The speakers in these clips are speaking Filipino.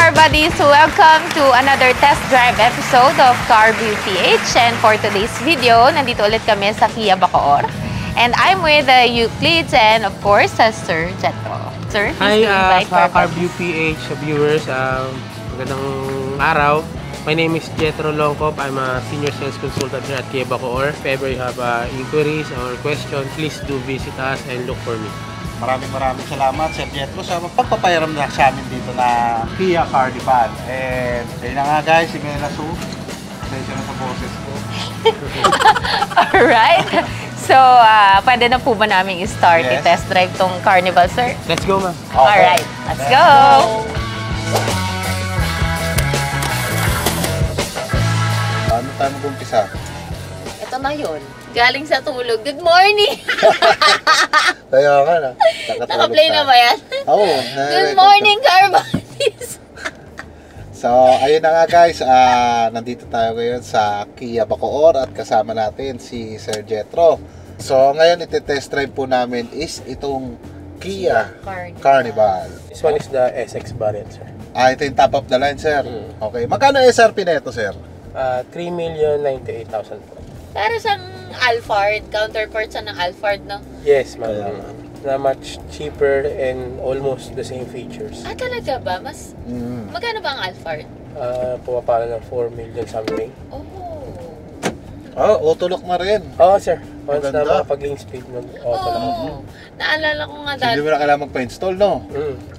Car Buddies! Welcome to another test drive episode of CarView PH. And for today's video, nandito ulit kami sa Kia Bacoor. And I'm with Euclides and of course, Sir Jetro. Sir, hi, sa CarView PH viewers. Magandang araw. My name is Jetro Longkop. I'm a senior sales consultant here at Kia Bacoor. If ever you have inquiries or questions, please do visit us and look for me. Maraming salamat, Sir Jetro, sa pagpapayaram na sa amin dito na Kia Carnival. And ayun na nga guys, si Mela Su. Pasensya na sa boses ko. Alright. So, pwede na po ba namin i-start Yes. i-test drive tong Carnival, sir? Let's go, ma'am. Okay. Alright, let's go! Ano tayo mag-umpisa? Ito na yun. Galing sa tulog. Good morning! Kaya ka na. Naka-play na ba yan? Oo. Good morning, Car Buddies! So, ayun na nga guys. Nandito tayo ngayon sa Kia Bacoor at kasama natin si Sir Jetro. So, ngayon iti-test drive po namin is itong Kia Carnival. This one is the SX variant, sir. Ito yung top of the line, sir. Okay. Magkano SRP na ito, sir? 3,098,000 po. Para siyang Alphard, counterpart siya ng Alphard, no? Yes, ma'am. Kaya, Na much cheaper and almost the same features. Ah, talaga ba? Mas, magkano ba ang Alphard? Pumapala ng 4 million something. Oh. Auto lock na rin. Oo, sir. Once Maganda. na makapag-gain speed ng auto lang. Oo. Naalala ko nga So, dati. hindi mo na kailangan magpa-install, no?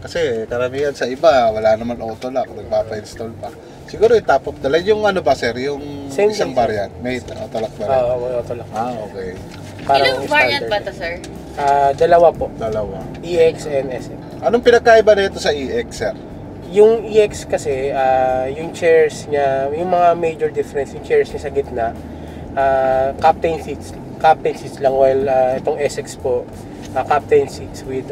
Kasi karamihan sa iba, wala naman auto lock, nagpapa-install pa. Siguro yung top of the line, yung ano ba, sir? Yung Same isang thing, sir. variant, may auto lock ba rin? Oo, may auto lang. Okay. Ilang variant ba ito, sir? Dalawa po. Dalawa. EX and SM. Anong pinagkaiba nito sa EX, sir? Yung EX kasi, yung chairs niya, yung mga major difference, yung chairs niya sa gitna, captain seats lang, while itong SX po, captain seats with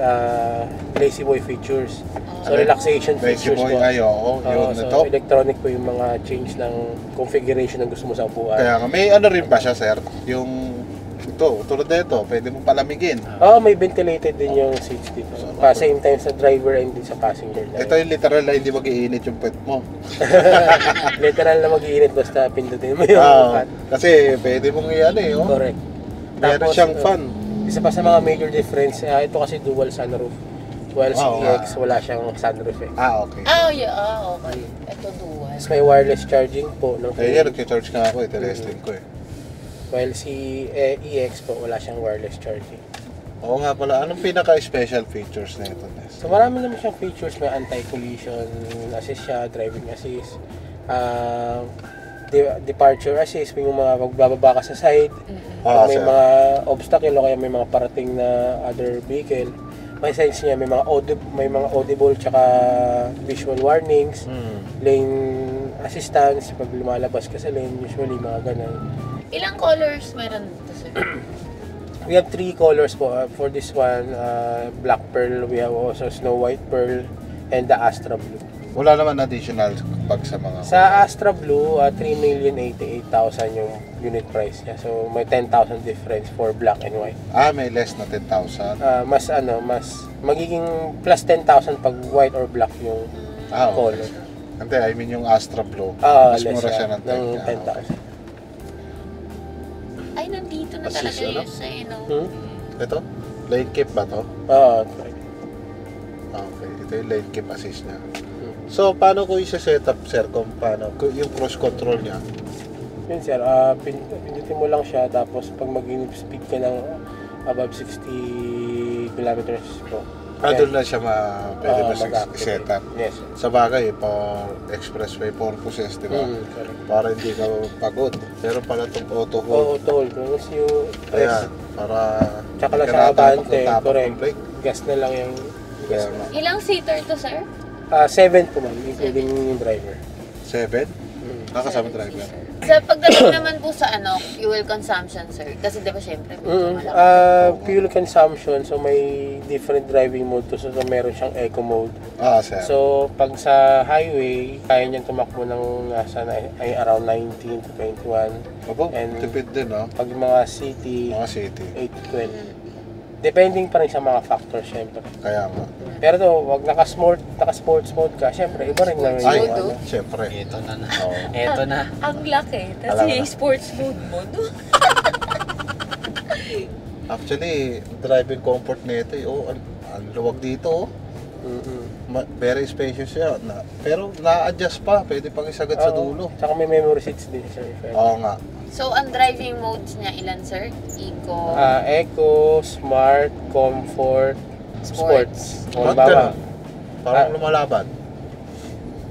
lazy boy features. So relaxation Lazy features boy, po. yun So ito. electronic po yung mga change ng configuration ng gusto mo sa upuan. Kaya nga, may ano rin ba siya, sir? Yung ito, tulad na ito, pwede mo palamigin. May ventilated din yung seats dito. Same time sa driver and din sa passenger. Ito yung literal na hindi mag-iinit yung puwet mo. Literal na mag-iinit basta pindutin mo yung fan. Kasi pwede mong iyan eh, oh. Correct. Meron siyang fan. Isa pa sa mga major difference, ito kasi dual sunroof. While si Oo, EX, wala siyang sunroof eh. Okay. Okay. Ito dual. Tapos may wireless charging po. Ng Kaya nag-charge nga ako, ite-testing ko eh. While si EX po, wala siyang wireless charging. Oo nga pala, anong pinaka-special features na ito, Nes? So marami naman siyang features. May anti-collision assist siya, driving assist, departure assist, may mga magbababa ka sa side, pag may sir. mga obstacle o kaya may mga parating na other vehicle. May signs niya, may mga audible tsaka visual warnings, lane assistance pag lumalabas ka sa lane, usually mga ganun. Ilang colors meron dito, sir? We have 3 colors po. For this one, black pearl, we have also snow white pearl, and the Astra blue. Wala naman additional pag sa mga... Sa Astra blue, 3,088,000 yung unit price niya. So may 10,000 difference for black and white. may less na 10,000. Mas magiging plus 10,000 pag white or black yung color. Hindi, I mean yung Astra Blue. Less mura siya ng 10,000. Ay, nandito na Assist, talaga ano? yun sa ino. Ito? Lane keep ba to? Okay, ito yung lane keep assist niya. So, paano ko i-set up, sir, kung paano? Yung cruise control niya? Yun sir, pindutin mo lang siya, tapos pag mag-speed ka ng above 60 kilometers po. Doon na siya pwede mo mag-activate. set up. Yes. Sa bagay, for expressway purposes, di ba? Correct. Para hindi ka pagod. Pero pala itong auto hold. Oo, toll. Once you Ayan, para... tsaka lang hindi sa ka natatakot abante, ng tapos correct. ng brake. Gas na lang yung Kaya nga. Ilang seater to, sir? 7 po ma'am, including yung driver. 7? Kasama driver. Sa pagdating naman po sa fuel consumption, sir. Kasi diba syempre, medyo malaki. Fuel consumption, so may different driving mode to. So meron siyang eco mode. Sir. So pag sa highway, kaya niyang tumakbo ng around 19 to 21. Opo, and tipid din, no? Pag mga city, Mga city. 8 to 12. Depending pa rin sa mga factors, syempre. Kaya nga. Pero to, wag naka-sports mode ka, syempre, iba rin naman Ay, yung ano. syempre. Ito na na. Oo. Ito na. Ang laki. Alam Tapos na. yung sports mode mo. Actually, driving comfort nito, ang luwag dito, oh. Very spacious siya. Pero na-adjust pa, pwede pang isagad sa dulo. Tsaka may memory seats din, sir. Oo nga. So, ang driving modes niya ilan, sir? Eco, Eco, Smart, Comfort, Sports. O, Ba't bawa. ganun? Parang lumalaban.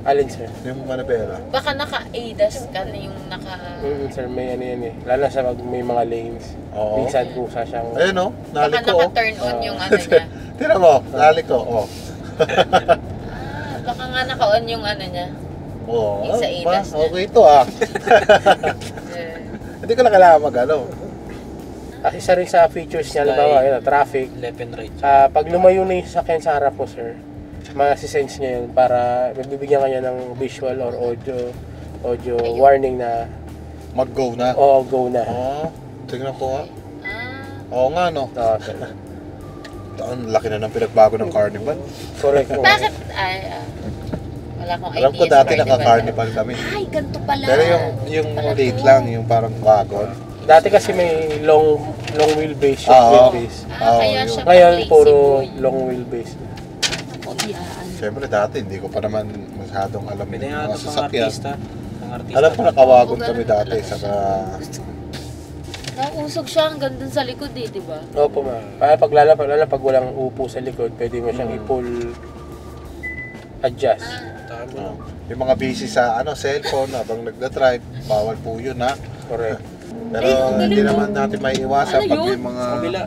Alin, sir? Yung Manabela. baka naka-ADAS ka na yung naka... Sir, may ano yan eh. Lalo sa pag may mga lanes. Oo. Minsan kusa siyang... Ayun, oh. Baka Nalik ko, oh. naka-turn on yung ano niya. Tira mo, nalik ko, oh. Baka nga naka-on yung ano niya. Oo. Yung sa ADAS niya. Okay ito, ah. Eh, Hindi ko na kailangan mag-ano. Kasi isa rin sa features niya, halimbawa, yun, traffic. Left and right. Pag lumayo na yung sasakyan sa harap mo, sir, masisense niya yun para bibigyan kanya ng visual or audio warning na Mag-go na. go na. Oo. Tingnan ko, ah. ah, Oo nga, no. Oo, sir. Ang laki na ng pinagbago ng Carnival. Correct mo. bakit? Wala akong idea. Alam ko sa dati naka-Carnival kami. Ay, ganito pala. Pero yung late lang, yung parang wagon. Dati kasi may long wheelbase, short Oo. wheelbase. Kaya yun. siya Ngayon, lazy puro boy. long wheelbase. Siyempre dati, hindi ko pa naman masyadong alam Pwede yung nga mga ito pang sasakyan. artista. Pang artista. Alam ko nakawagon Oo, kami ganun dati, talaga. saka... Nausog siya hanggang dun sa likod eh, di ba? Opo, ma'am. Para pag lalo pag walang upo sa likod, pwede mo siyang i-pull adjust. Oh, yung mga busy sa cellphone habang nagda-drive, bawal po yun, ha. Correct. Pero hindi naman natin may iwasan pag may mga... Kabila.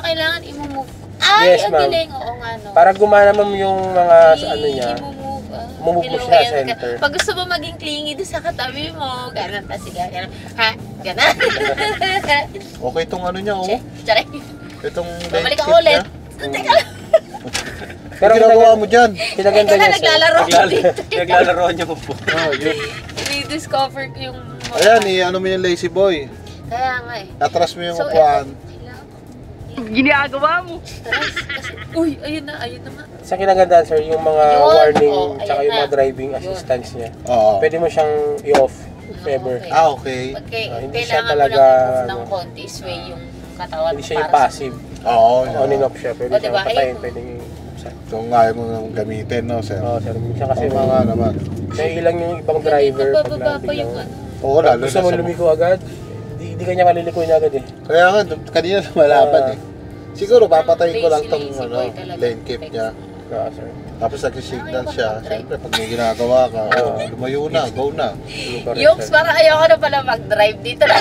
Kailangan i-move. Ay, Yes, ang ma'am. galing. Oo nga, no. Para gumana ma'am yung mga ano niya. I-move. Move mo siya, center. Pag gusto mo maging clingy doon sa katabi mo, ganun pa siya. Ganun. Ha? Ganun. Okay itong ano niya, oh. Charay. Itong Babalik lane ako kit ulit. niya. Teka lang. Pero ginagawa mo dyan. Pinaganda Teka niya, na, sir. naglalaro ako dito. Naglalaro niya po po. Oh, yun. I-discover ko yung... Ayan, ano mo yung lazy boy. Kaya nga eh. Atras mo yung So, upuan. Ginagawa mo. Uy, ayun na nga. Sa kinagandaan, sir, yung mga Yun, warning, oh, tsaka ayan yung mga na. driving Yun. assistance niya. Oo. Pwede mo siyang i-off if ever. Okay. Okay. Hindi siya Kailangan talaga, mo lang i-move ng ano, konti, sway yung katawan Hindi mo siya yung para sa- passive. Oo. On and off siya. Pwede O, siyang diba? patayin, Ayun. pwede buksan. So, kaya mo nang gamitin, no, sir? Oo, sir. Minsan kasi Oo nga naman. may ilang yung ibang driver pag Bababa pa yung biglang... ano. Oo, lalo Gusto na mo sa... lumiko agad, hindi ka niya malilikoy na agad eh. Kaya nga, kanina lumalaban eh. Siguro, papatayin ko lang tong Lazy boy talaga. lane keep niya. Oo, sir. Tapos nag-signal siya. Siyempre, pag may ginagawa ka, lumayo na, go na. Correct, Yups, sir. parang ayoko na pala mag-drive dito na.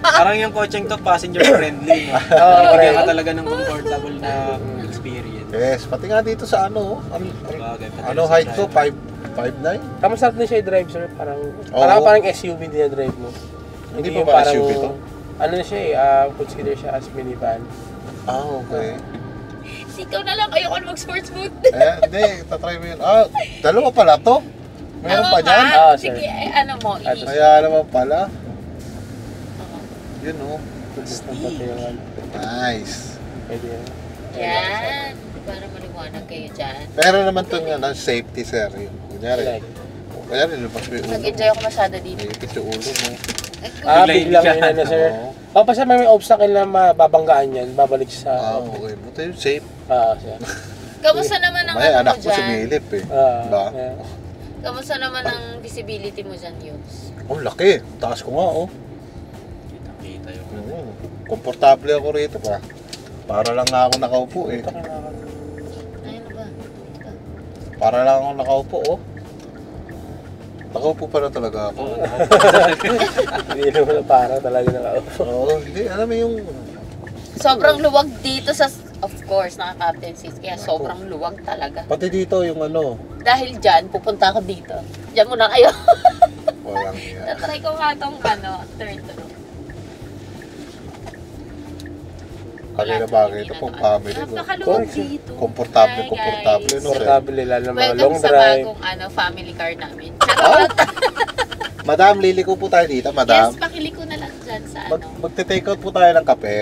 Parang yung coaching to, passenger friendly. No? Oo, Bigyan correct. ka talaga ng comfortable na experience. Yes, pati nga dito sa ano, Bagay, pati ano sa height ko, driver. 5'9"? Tama sarap din siya i-drive, sir. Parang, Oo. parang SUV din na drive mo. Hindi pa yung ba parang- SUV to? Ano na siya consider siya as minivan. Ah, okay. Ikaw na lang, ayoko na mag-sports mode. Hindi, tatry mo yun. Dalawa pala to? Meron Tama pa ba? dyan? Sir. Sige, ano mo, Kaya naman pala. Yun, oh. Pati yung ano. Nice. Pwede yan. Yan. Para maliwanag kayo dyan. Meron naman itong safety, sir. Yun. Kunyari, lumpas mo yung ulo Nag-enjoy mo. ako masyado dito. Ipit yung ulo mo. Biglang yun na, sir. Oo. Tapos may obstacle na mababanggaan yan, babalik siya sa... Okay. Buti yung safe. Sir. Kamusta naman ang May ano anak mo ko dyan? sumilip eh. Ba? Yeah. Kamusta naman ang visibility mo dyan, Yus? Oh, laki. Taas ko nga, oh. Kita yung Oo. Komportable ako rito pa. Para lang nga ako nakaupo eh. Ayun ba? Para lang ako nakaupo, oh. Nakaupo pa na talaga ako. Hindi naman para talaga nakaupo. Oo, hindi. Alam mo yung... Sobrang luwag dito sa... Of course, naka-captain seats. Kaya sobrang luwag talaga. Pati dito yung ano. Dahil dyan, pupunta ako dito. Diyan muna kayo. Walang iya. Tatry ko nga tong turtle. Kanina bagay ito pong family mo. Napakaluwag Correct, sir. dito. Komportable, Hi, komportable, guys. no, sir? Komportable lalo ng mga Welcome long sa drive. bagong family car namin. Madam, liliko po tayo dito, madam. Yes, pakiliko na lang dyan sa Magte-take out po tayo ng kape.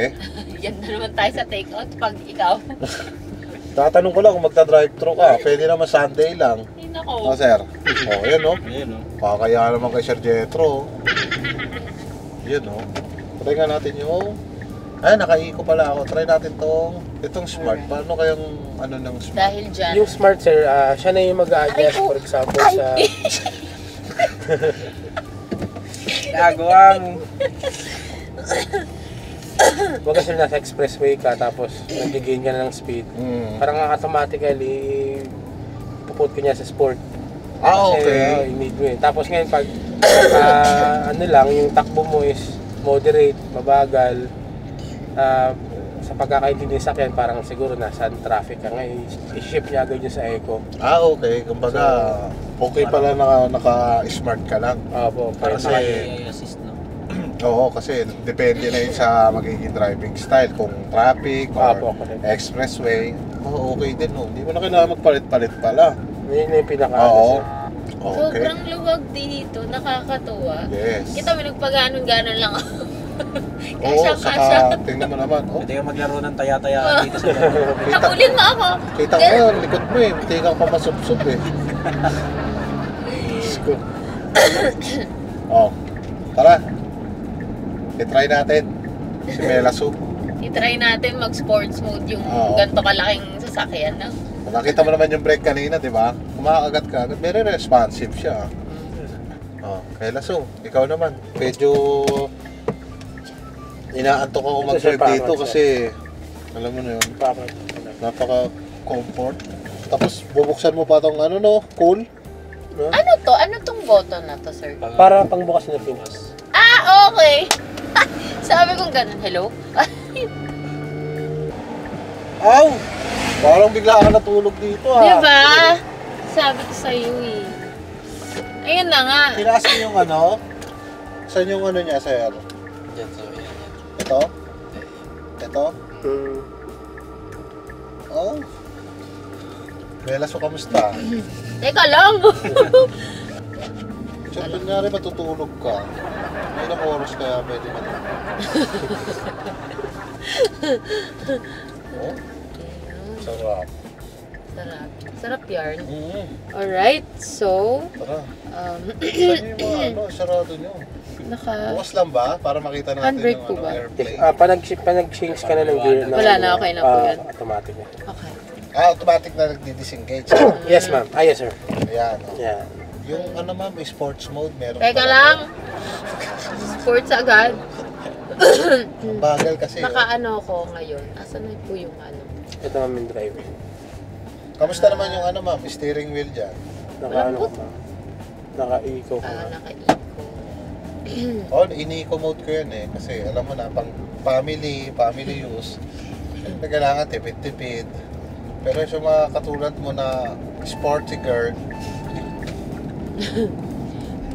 Yan na naman tayo sa take-out pag ikaw. Tatanong ko lang kung magta-drive-thru ka. Pwede naman Sunday lang. Ay, nako. Oh, sir. Oh, yan oh. Ayun, oh. Kakaya naman kay Sir Jetro. Yan oh. Try nga natin yung... Ay, naka-eco pala ako. Try natin itong smart. Paano kayang ano ng smart? Dahil dyan. Yung smart sir, siya na yung mag-a-adjust Aray ko. for example sa... Nagawa mo. Wag kasi nasa expressway ka tapos nag-gain ka na ng speed. Parang automatically puput ko niya sa sport. Ah, Kasi, okay. you need mo eh. Tapos ngayon pag ano lang, yung takbo mo is moderate, mabagal. Sa pagkakaintindi sa sakyan, parang siguro nasa traffic ka ngayon, i-shift niya agad yun sa eco. Ah, okay. Kumbaga, okay pala naka-smart ka lang. Opo, para Kasi- sa assist, no? Oo, kasi depende na yun sa magiging driving style. Kung traffic Opo, or correct. expressway, okay din. No? Hindi mo na kailangan magpalit-palit pala. Yun na yung pinaka Oo. sir. Okay. Sobrang luwag dito. Nakakatuwa. Yes. Kita mo nagpaganon-ganon lang ako. Oo, Kasyang-kasya. saka tingnan mo naman. Oh, Pwede ka maglaro ng taya-taya dito sa loob. Habulin mo ako. kita ko yun, likod mo eh. Hindi ka pa masubsob eh. Diyos ko. Oh, tara. I-try natin. Si Mela Soup. I-try natin mag-sports mode yung Oo. ganito kalaking sasakyan. No? Nakita mo naman yung brake kanina, di ba? Kumakagat ka. Very responsive siya. Oh, kay Lasso, ikaw naman. Medyo inaantok ako Ito, mag-drive sir, dito parang, kasi alam mo na yun, napaka-comfort. Tapos bubuksan mo pa tong ano no, cool. Ano to? Ano tong button na to, sir? Para pangbukas na Pinas. Ah, okay. Sabi kong ganun. Hello? Aw! Parang bigla ka natulog dito ha. Diba? Sabi ko sa'yo eh. Ayun na nga. Tinaas mo yung ano? Saan yung ano niya, sir? Yan, so, yan, yan. Ito? Ito? Hmm. Oh. Melaso, kamusta? Teka lang. Siyempre nga rin matutulog ka. May ilang oras kaya pwede matulog. Oh, sarap. Sarap. Sarap yarn. Alright. Alright, so, Tara. Saan yung mga ano, sarado nyo? Bukas lang ba? Para makita natin Handbrake yung po ano, ba? airplane. Pag-change ka na ng gear. Wala na, okay na po yan. Automatic na. okay. Automatic na nagdi-disengage. Yes ma'am. Ah, yes sir. Ayan. Oh. Yeah. Yung ano ma'am, sports mode meron. Teka pa. lang. Sports agad. Ang bagal kasi. Nakaano ko ngayon. Asan na po yung ano? Ito ma'am yung driver. Kamusta naman yung ano ma'am, steering wheel dyan? Naka-ano ka ma'am. Naka-eco ka ma'am. Naka-eco. Oh, ini-eco mode ko yun eh. Kasi alam mo na, pang family use, na kailangan tipid-tipid. Pero yung mga katulad mo na sporty girl,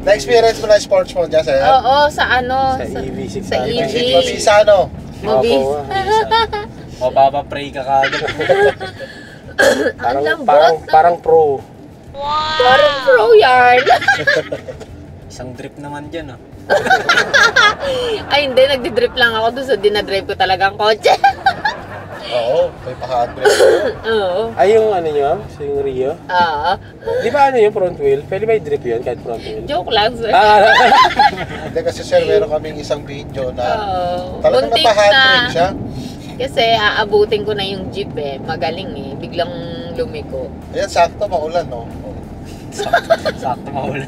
na-experience mo na sports mode dyan, sir? Oo, sa ano? Sa EV6. Sa EV. Mabisa, ano? Movies. O, papapray ka kagad. Parang, Ang parang pro. Parang pro yarn. Isang drip naman dyan, ah. Ay, hindi. Nagdi-drip lang ako doon sa dinadrive ko talagang kotse. Oo, may pa-handbrake. Oo. Ay, yung ano nyo ma'am? So, yung Rio? Oo. Di ba ano yung front wheel? Pwede ba i-drip yun kahit front wheel? Joke lang, sir. Hindi kasi sir, meron kaming isang video na Oo. talagang Buntik napa-handbrake siya. Kasi aabutin ko na yung jeep eh. Magaling eh. Biglang lumiko. Ayan, sakto, maulan, no? Sakto maulan.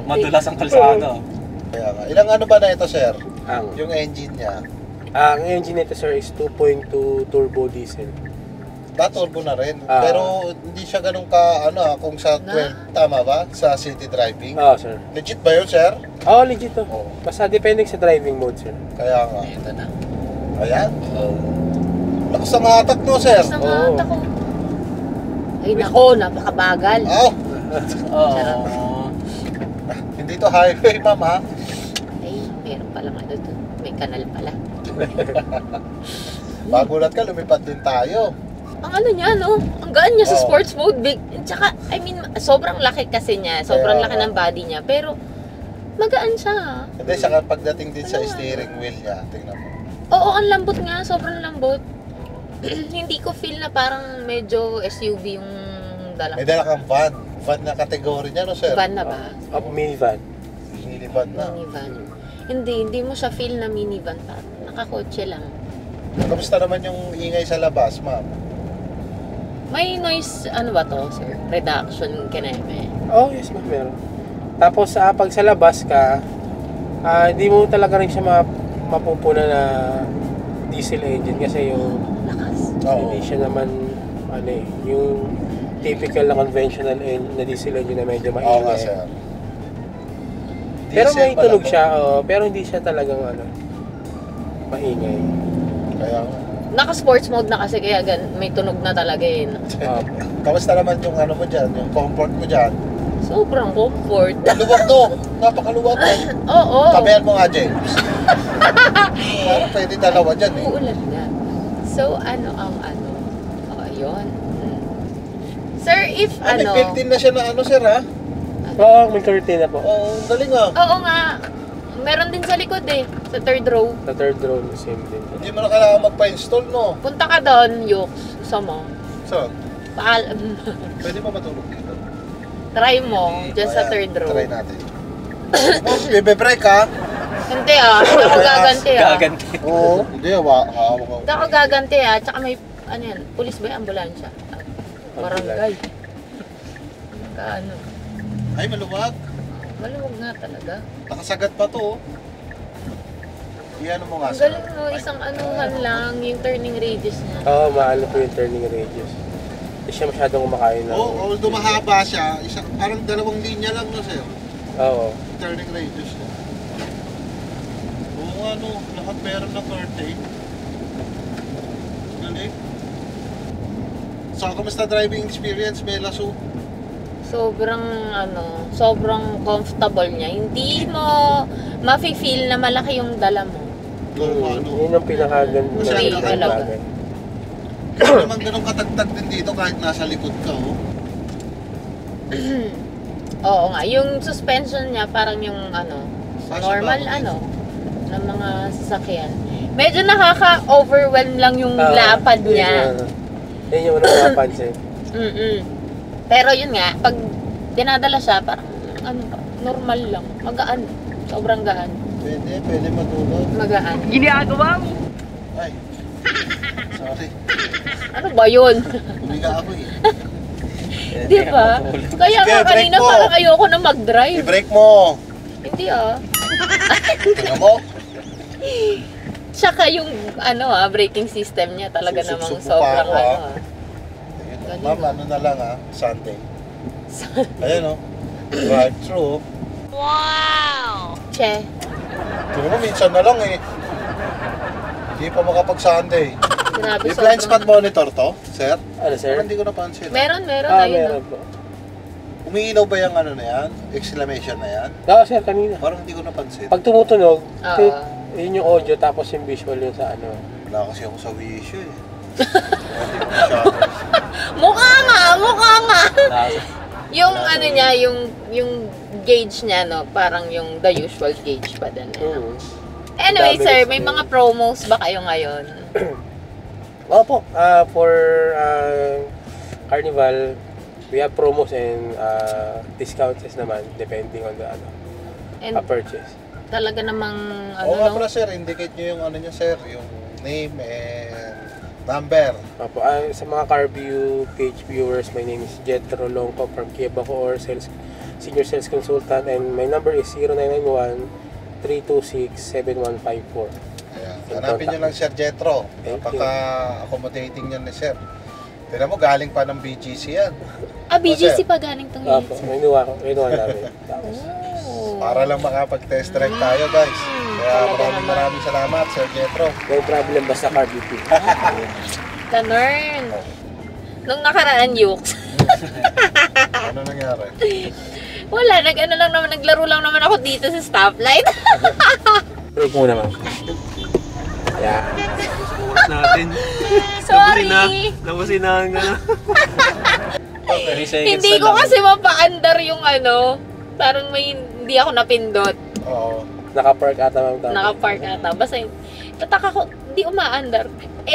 Madulas ang kalsada. Kaya nga. Ilang ano ba na ito, sir? Ang Yung engine niya. ang engine nito sir is 2.2 turbo diesel. Turbo na rin. Ah. Pero hindi siya ganun ka, kung sa 12, tama ba? Sa city driving. Oo sir. Legit ba yun, sir? Oo, legit to. Oo. Basta depending sa driving mode sir. Kaya nga. Ito na. Ayan. Lakas ang hatak no, sir. Sa Oo. mata ko. Ay nako, napakabagal. Oh, Oo. hindi to highway, ma'am, ha? Ay, meron palang ano doon. May kanal pala. Magulat ka, lumipad din tayo. Ang ano niya, no? Ang gaan niya sa Oo. sports mode. Big. Tsaka, I mean, sobrang laki kasi niya. Sobrang Kaya laki nga. ng body niya. Pero, magaan siya. Hindi, saka pagdating din sa steering wheel niya, tingnan mo. Oo, ang lambot nga. Sobrang lambot. Hindi ko feel na parang medyo SUV yung dala. May dala kang van. Van na kategory niya, no, sir? Van na ba? Minivan. Minivan na. Minivan. Hindi mo siya feel na minivan pa. Nakakotse lang. Kamusta naman yung ingay sa labas, ma'am? May noise, ano ba to, sir? Reduction kineme. Oh, yes ma'am, meron. Tapos pag sa labas ka, hindi mo talaga rin siya mapupuna na diesel engine kasi yung Lakas. hindi siya naman ano eh, yung typical na conventional na diesel engine na medyo maingay. Oo nga, sir. Pero Diesel may pala tunog to. siya, pero hindi siya talagang maingay. Kaya, Naka-sports mode na kasi kaya may tunog na talaga eh. kamusta naman yung ano mo dyan, yung comfort mo dyan? Sobrang comfort. Luwag to. Napakaluwag to. Oo. Tabihan mo nga, James. Parang pwede dalawa dyan eh. Uulan nga. So, ano ang ano? O, yun. Sir, if May ano... built-in na siya na ano, sir, ha? Oo, may curtain na po. Oo, ang galing ah. Oo nga. Meron din sa likod eh. Sa third row. Sa third row, same din. Hindi mo na kailangan magpa-install, no? Punta ka doon, Yux. Gusto mo. So, pwede mo matulog dito. Try mo. Dyan sa Ayan, third row. Try natin. Bebe-break, ha? Hindi ah. Hindi ako gaganti ah. Gaganti. Oo. Hindi, hawak ko. Hindi ako gaganti ah. Tsaka may, ano yan, pulis ba yung ambulansya? Barangay. Ano? Ay, maluwag. Maluwag nga talaga. Nakasagat pa to, oh. Iyan mo nga, Ang sir. galing no, isang anuhan lang, yung turning radius niya. Oo, maalo po yung turning radius. Hindi siya masyadong kumakain na. Oo, although mahaba siya, parang dalawang linya lang, no, sir? Oo. Turning radius niya. Oo, ano, lahat meron na curtain. Galing. So, kamusta driving experience, Melasu? Sobrang comfortable niya. Hindi mo mafe-feel na malaki yung dala mo. Yun ang pinakaganda Masyado ng talaga. bagay. Kasi naman ganun katagtag din dito kahit nasa likod ka, oh. Oo nga, yung suspension niya parang yung normal Fashion ng mga sasakyan. Medyo nakaka-overwhelm lang yung lapad niya. Yun yung unang napansin. Pero yun nga, pag dinadala siya, parang normal lang. Magaan. Sobrang gaan. Pwede matulog. Magaan. Ay, sorry. Ano ba yun? Umiga ako eh. Di ba? Kaya Sige, nga kanina break mo. parang ayoko na mag-drive. I-break mo. Hindi ah. Tingnan mo. Tsaka yung braking system niya talaga namang Susubsub mo pa sobrang ako, ah. ah. Galing, Ma'am, ah. ano na lang, ha? Sunday. Ayan, oh. Drive-thru. Che. Tingnan mo, minsan na lang eh. Hindi pa makapag-Sunday. Grabe May blind spot monitor to, sir? Ano, sir? Parang hindi ko napansin. Meron, ayun. Meron po. Umiinaw ba yung ano na yan? Exclamation na yan? Oo, sir, kanina. Parang hindi ko napansin. Pag tumutunog, Oo. yun yung audio tapos yung visual yun sa ano. Wala kasi ako sa wisyo eh. Hindi ko masyado. Mukha nga! Yung niya, yung gauge niya, no, parang yung the usual gauge pa din. Anyway, Dami sir, rin. may mga promos ba kayo ngayon? Opo, for Carnival, we have promos and discounts naman depending on the And purchase. talaga namang, Oo nga pala sir, indicate nyo yung ano niya sir, yung name and number. Opo, sa mga CarView page viewers, my name is Jetro Longco from Kia Bacoor, Senior Sales Consultant, and my number is 0991-326-7154. Ayan. Hanapin nyo lang Sir Jetro. Thank you. Napaka-accommodating yan ni Sir. Tignan mo, galing pa ng BGC yan. BGC pa galing tong Opo, inuwa namin. Tapos, Para lang makapag-test drive tayo guys. Kaya maraming salamat Sir Jetro. no problem basta CarView. Ganun. Nung nakaraan, Yux. Ano nangyari? Wala, naglaro lang naman ako dito sa stoplight. Break muna ma'am. Yeah. Oras natin. Sorry. Nabusin na ang gano'n. 30 seconds Hindi na ko lang. kasi mapaandar yung parang hindi ako napindot. Oo. Naka-park ata ma'am. Nakapark ata. Basta Nataka ko, di umaandar.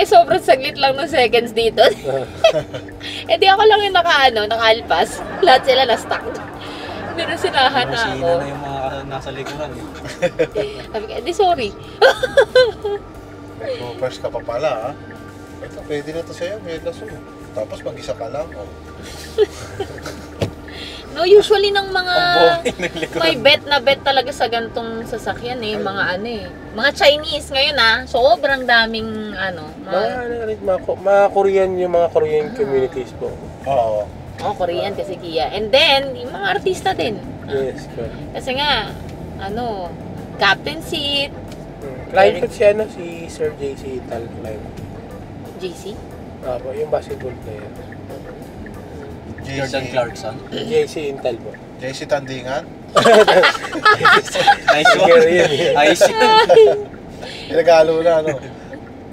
Sobrang saglit lang ng seconds dito. Di ako lang yung nakalpas. Lahat sila na-stuck. Pero sinahan na Sina ako. na yung mga nasa likuran. Sabi ko, sorry. First ka pa pala, ha? Ito, pwede na to sa'yo, may laso. Tapos mag-isa ka lang, oh. No, usually ng mga Ang boring ng likuran. may bet talaga sa gantong sasakyan mga Chinese ngayon sobrang daming Mga Korean, yung mga Korean communities po. Oo. Korean kasi Kia. And then, yung mga artista din. Yes, correct. Kasi nga, captain seat, Client po si Sir JC Tal Client. JC. Yung basketball player. Jordan Clarkson. JC Intel po. JC Tandingan. Nice one. Nice. Pinagalo na, ano?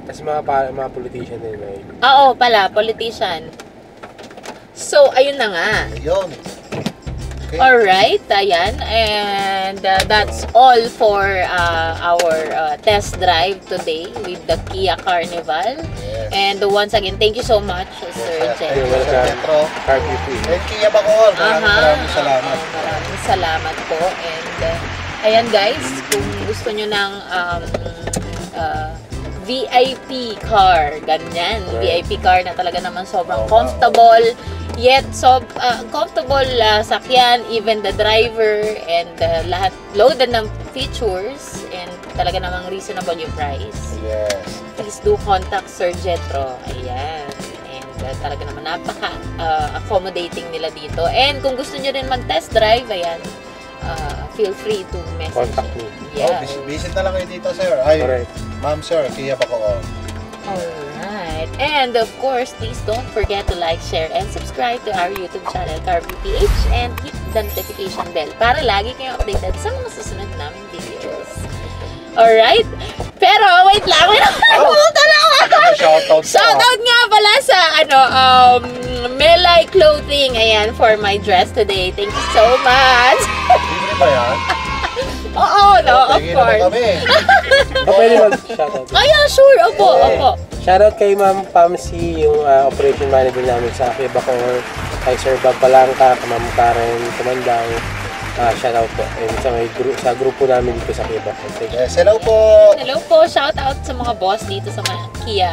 Kasi mga politician din na yun. Oo pala, politician. So, ayun na nga. Ayun. Okay. Alright, ayan. And that's all for our test drive today with the Kia Carnival. Yes. And once again, thank you so much, Sir Ayun, Jen. welcome. Metro. Car BP. And Kia Bacoor. Maraming salamat. Maraming salamat po. And ayan guys, kung gusto nyo ng VIP car, ganyan. Right. VIP car na talaga naman sobrang comfortable. Yet, comfortable sakyan, even the driver, and lahat loaded ng features, and talaga namang reasonable yung price. Yes. Please do contact Sir Jetro. Ayan. And talaga naman napaka-accommodating nila dito. And kung gusto nyo rin mag-test drive, ayan, feel free to message. Contact me. Yeah. Visit na lang kayo dito, sir. Ay, Correct. ma'am, sir, Kia Bacoor. Alright. And of course, please don't forget to like, share, and subscribe to our YouTube channel, CarVPH, and hit the notification bell para lagi kayong updated sa mga susunod naming videos. Alright? Pero, wait lang. Pumunta na ako! Shoutout po. Shoutout nga pala sa, Melay Clothing. Ayan, for my dress today. Thank you so much. Libre ba yan? Oo, no, of Tingin naman course. kami. Pwede mag-shoutout. Yeah, sure. Opo. Shoutout kay Ma'am Pamsi, yung operation manager namin sa Kia Bacoor. Kay Sir Bob Palangka, kay Ma'am Karen Tumandang. Shoutout po. And sa grupo namin dito sa Kia Bacoor. Thank you. Yes, hello po. Hello po, shout out sa mga boss dito sa mga Kia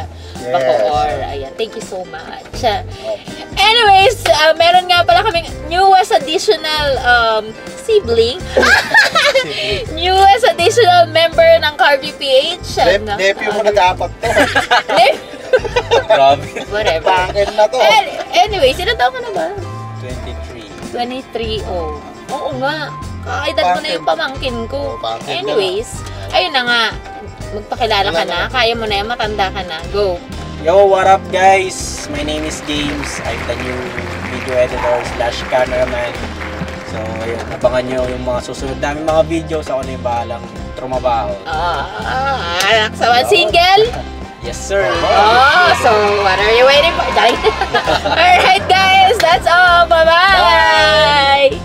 Bacoor. Ayan, thank you so much. Anyways, meron nga pala kaming newest additional sibling. Newest additional member ng CarVPH. Nephew mo nag-aapak to. Grabe. Whatever. Pangin na to. Anyways, ilan taon ka na ba? 23. 23, oh. Oo nga. Kakaedad mo na yung pamangkin ko. Pangkin Anyways, ayun na nga. Magpakilala ka na. Kaya mo na yan. Matanda ka na. Go. Yo, what up guys? My name is James. I'm the new video editor / cameraman. So, ayun, abangan nyo yung mga susunod namin mga videos. Ako na yung bahalang trumabaho. Anak sa one single? Yes, sir. So what are you waiting for? Alright guys, that's all. Bye-bye!